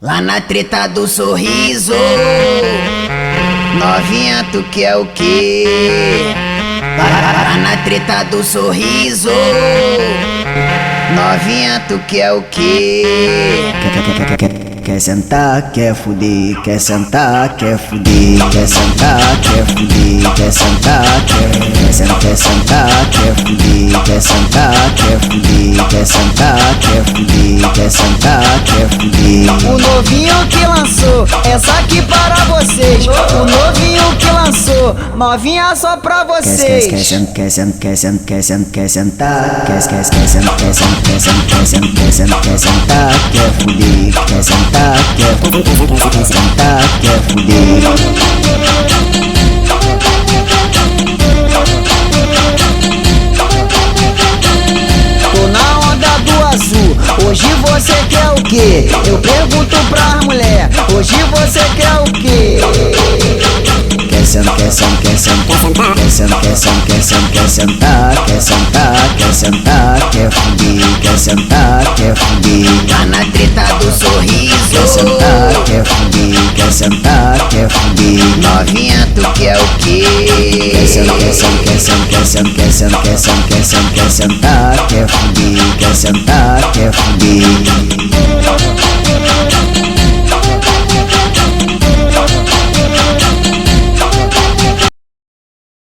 Lá na treta do sorriso, novinha, tu quer o quê? Lá na treta do sorriso, novinha, tu quer o quê? Quer sentar, quer fuder, quer sentar, quer fuder, quer sentar, quer fuder, quer sentar, quer sentar, quer fuder, quer sentar, quer fuder, quer sentar, quer fuder, quer sentar, quer fuder. O novinho que lançou essa aqui para vocês. O novinho que lançou novinha só pra vocês. Quer sentar, quer sentar, quer sentar, quer fuder, quer sentar, quer sentar, quer fuder. Tô na onda do azul, hoje você quer o quê? Eu pergunto pra mulher, hoje você quer o quê? Quer sentar, quer sentar, quer fuder, quer sentar, quer fuder. Lá na treta do sorriso, Quer sentar, quer fuder, quer sentar, quer fuder. novinha, tu quer o quê? Quer sentar, quer fuder, quer sentar, quer fuder.